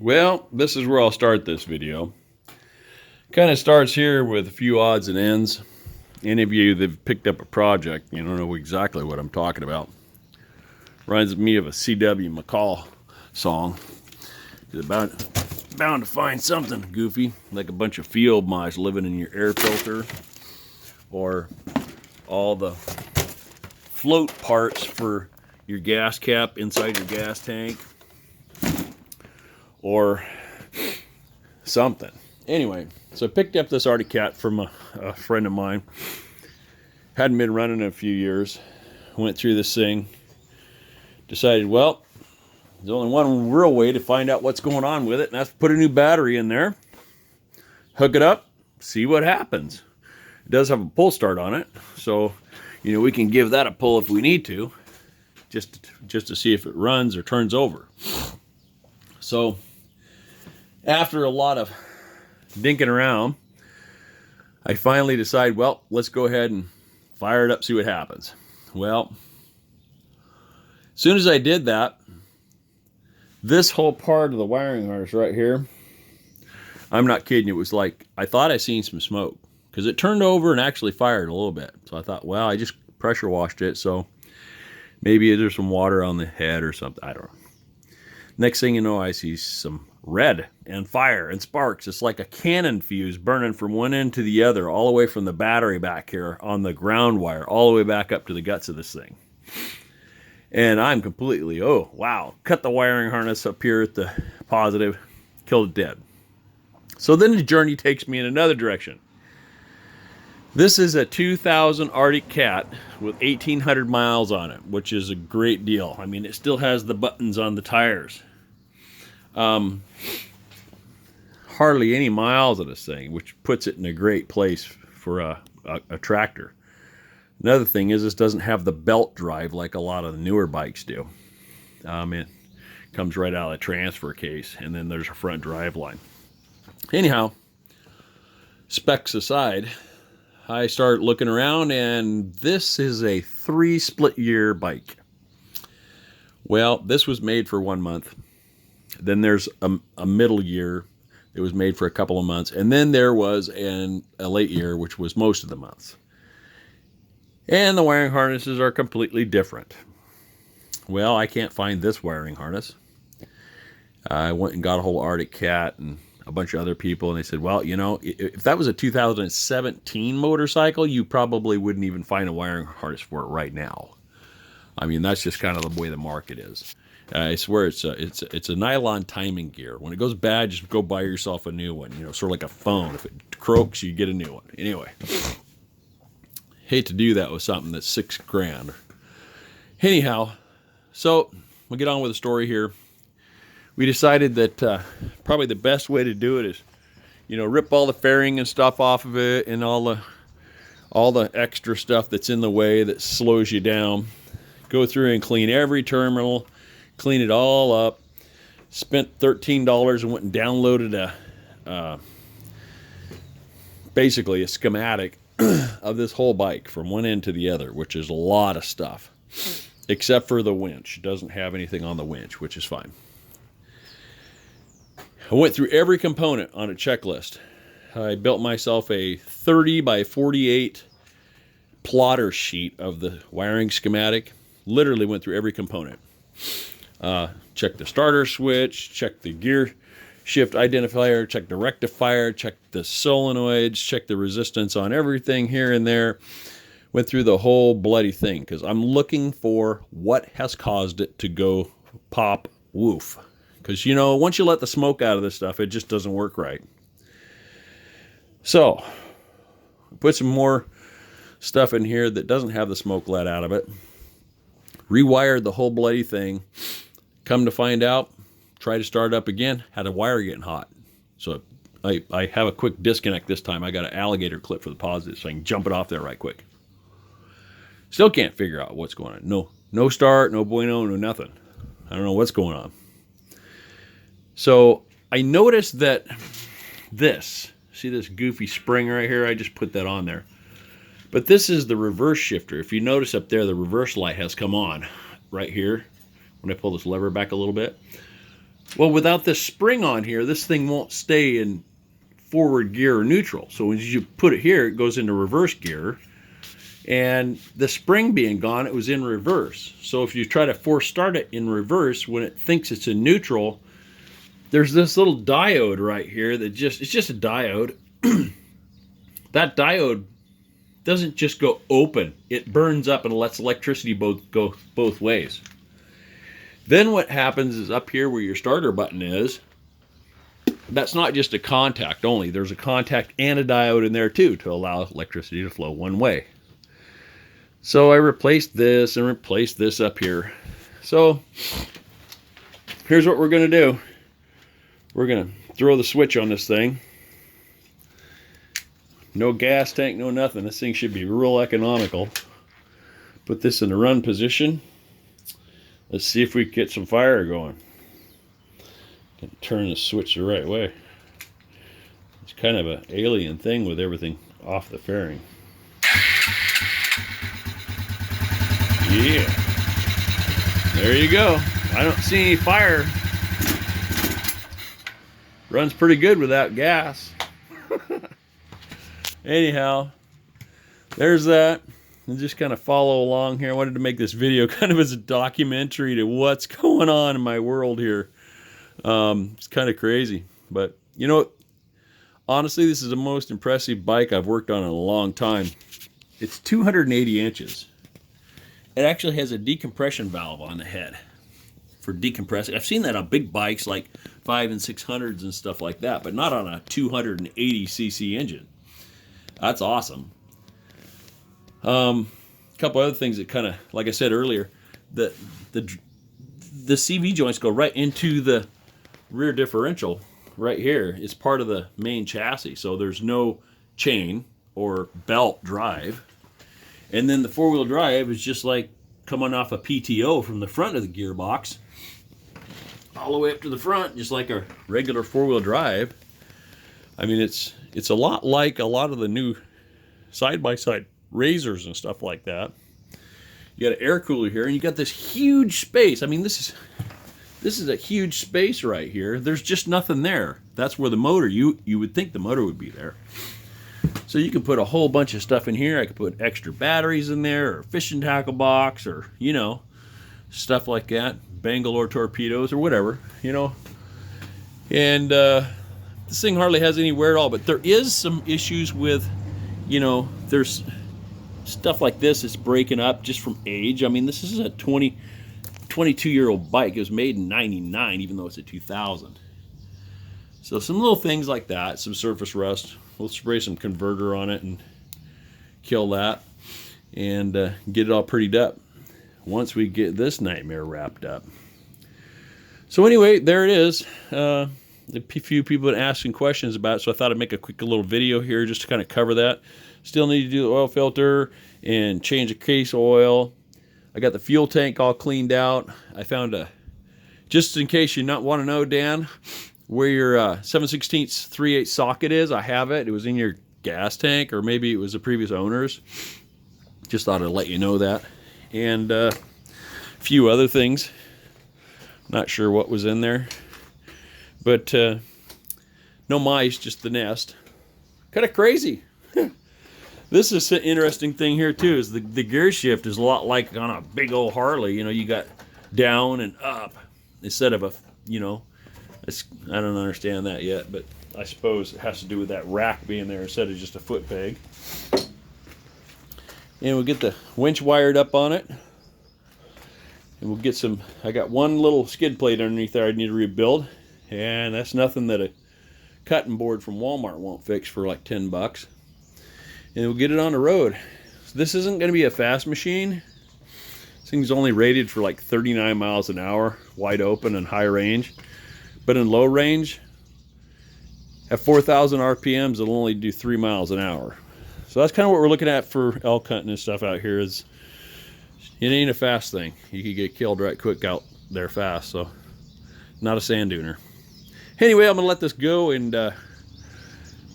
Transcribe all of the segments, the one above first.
Well, this is where I'll start this video. Kind of starts here with a few odds and ends. Any of you that have picked up a project, you don't know exactly what I'm talking about. Reminds me of a C.W. McCall song. It's bound to find something goofy, like a bunch of field mice living in your air filter, or all the float parts for your gas cap inside your gas tank, or something. Anyway, so I picked up this Arctic Cat from a friend of mine. Hadn't been running in a few years. Went through this thing. Decided, well, there's only one real way to find out what's going on with it, and that's put a new battery in there, hook it up, see what happens. It does have a pull start on it, so we can give that a pull if we need to, just to see if it runs or turns over. So after a lot of dinking around, I finally decide, well, let's go ahead and fire it up, see what happens. Well, as soon as I did that, this whole part of the wiring harness right here, I'm not kidding, it was like, I thought I seen some smoke, because it turned over and actually fired a little bit. So I thought, well, I just pressure washed it, so maybe there's some water on the head or something, I don't know. Next thing you know, I see some red and fire and sparks. It's like a cannon fuse burning from one end to the other, all the way from the battery back here on the ground wire, all the way back up to the guts of this thing. And I'm completely, oh, wow. Cut the wiring harness up here at the positive, killed it dead. So then the journey takes me in another direction. This is a 2000 Arctic Cat with 1,800 miles on it, which is a great deal. I mean, it still has the buttons on the tires. Hardly any miles of this thing, which puts it in a great place for a tractor. Another thing is this doesn't have the belt drive like a lot of the newer bikes do. It comes right out of the transfer case, and then there's a front drive line. Anyhow, specs aside, I start looking around, and this is a 3 split year bike. Well, this was made for 1 month. Then there's a middle year that was made for a couple of months. And then there was a late year, which was most of the months. And the wiring harnesses are completely different. Well, I can't find this wiring harness. I went and got a whole Arctic Cat and a bunch of other people, and they said, well, if that was a 2017 motorcycle, you probably wouldn't even find a wiring harness for it right now. I mean, that's just kind of the way the market is. I swear it's a nylon timing gear. When it goes bad, just go buy yourself a new one. Sort of like a phone. If it croaks, you get a new one. Anyway, hate to do that with something that's $6,000. Anyhow, so we'll get on with the story here. We decided that probably the best way to do it is, rip all the fairing and stuff off of it, and all the extra stuff that's in the way that slows you down. Go through and clean every terminal. Clean it all up. Spent $13 and went and downloaded basically a schematic of this whole bike from one end to the other, which is a lot of stuff, except for the winch. It doesn't have anything on the winch, which is fine. I went through every component on a checklist. I built myself a 30 by 48 plotter sheet of the wiring schematic. Literally went through every component. Check the starter switch, check the gear shift identifier, check the rectifier, check the solenoids, check the resistance on everything here and there. Went through the whole bloody thing because I'm looking for what has caused it to go pop woof. Because, once you let the smoke out of this stuff, it just doesn't work right. So, put some more stuff in here that doesn't have the smoke let out of it. Rewired the whole bloody thing. Come to find out, try to start up again, had a wire getting hot. So I have a quick disconnect this time. I got an alligator clip for the positive, so I can jump it off there right quick. Still can't figure out what's going on. No start, no bueno, no nothing. I don't know what's going on. So I noticed that see this goofy spring right here? I just put that on there. But this is the reverse shifter. If you notice up there, the reverse light has come on right here when I pull this lever back a little bit. Well, without this spring on here, this thing won't stay in forward gear or neutral. So when you put it here, it goes into reverse gear. And the spring being gone, it was in reverse. So if you try to force start it in reverse, when it thinks it's in neutral, there's this little diode right here that it's just a diode. That diode doesn't just go open. It burns up and lets electricity go both ways. Then what happens is up here where your starter button is, that's not just a contact only. There's a contact and a diode in there too to allow electricity to flow one way. So I replaced this and replaced this up here. So here's what we're going to do. We're going to throw the switch on this thing. No gas tank, no nothing. This thing should be real economical. Put this in the run position. Let's see if we can get some fire going. Can turn the switch the right way. It's kind of an alien thing with everything off the fairing. Yeah. There you go. I don't see any fire. Runs pretty good without gas. Anyhow, there's that. And just kind of follow along here. I wanted to make this video kind of as a documentary to what's going on in my world here. It's kind of crazy. But, you know, honestly, this is the most impressive bike I've worked on in a long time. It's 280 inches. It actually has a decompression valve on the head for decompressing. I've seen that on big bikes like 5 and 600s and stuff like that, but not on a 280cc engine. That's awesome. A couple other things that kind of, like I said earlier, the CV joints go right into the rear differential right here. It's part of the main chassis, so there's no chain or belt drive. And then the four-wheel drive is just like coming off a PTO from the front of the gearbox all the way up to the front, just like a regular four-wheel drive. I mean, it's a lot like a lot of the new side-by-side razors and stuff like that. You got an air cooler here, and you got this huge space. I mean, this is a huge space right here. There's just nothing there. That's where the motor, you would think the motor would be there. So you can put a whole bunch of stuff in here. I could put extra batteries in there, or fishing tackle box, or, you know, stuff like that. Bangalore torpedoes or whatever, you know. And this thing hardly has any wear at all, but there is some issues with, you know, there's stuff like this that's breaking up just from age. I mean, this is a 22-year-old bike. It was made in 99, even though it's a 2000. So some little things like that, some surface rust. We'll spray some converter on it and kill that and get it all prettied up once we get this nightmare wrapped up. So anyway, there it is. A few people have been asking questions about it, so I thought I'd make a quick little video here just to kind of cover that. Still need to do the oil filter and change the case oil. I got the fuel tank all cleaned out. I found just in case you not want to know, Dan, where your 7/16 3/8 socket is. I have it. It was in your gas tank, or maybe it was the previous owner's. Just thought I'd let you know that. And a few other things. Not sure what was in there. But no mice, just the nest. Kind of crazy. This is an interesting thing here too, is the gear shift is a lot like on a big old Harley. You know, you got down and up instead of a, you know, I don't understand that yet, but I suppose it has to do with that rack being there instead of just a foot peg. And we'll get the winch wired up on it. And we'll get some, I got one little skid plate underneath there I need to rebuild. And that's nothing that a cutting board from Walmart won't fix for like 10 bucks. And we'll get it on the road. So this isn't going to be a fast machine. This thing's only rated for like 39 miles an hour, wide open and high range. But in low range, at 4,000 RPMs, it'll only do 3 miles an hour. So that's kind of what we're looking at for elk hunting and stuff out here. Is it ain't a fast thing. You could get killed right quick out there fast. So not a sand duner. Anyway, I'm gonna let this go and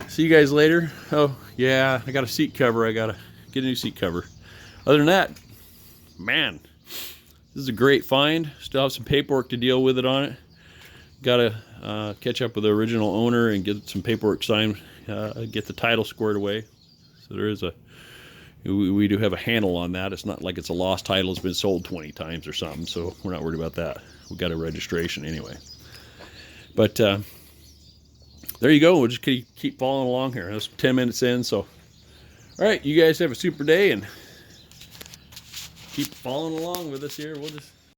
see you guys later. Oh yeah, I got a seat cover. I gotta get a new seat cover. Other than that, man, this is a great find. Still have some paperwork to deal with it on it, got to catch up with the original owner and get some paperwork signed, get the title squared away. So there is we do have a handle on that. It's not like it's a lost title. It's been sold 20 times or something, so we're not worried about that. We got a registration anyway. But there you go. We'll just keep following along here. That's 10 minutes in, so all right, you guys have a super day and keep following along with us here. We'll just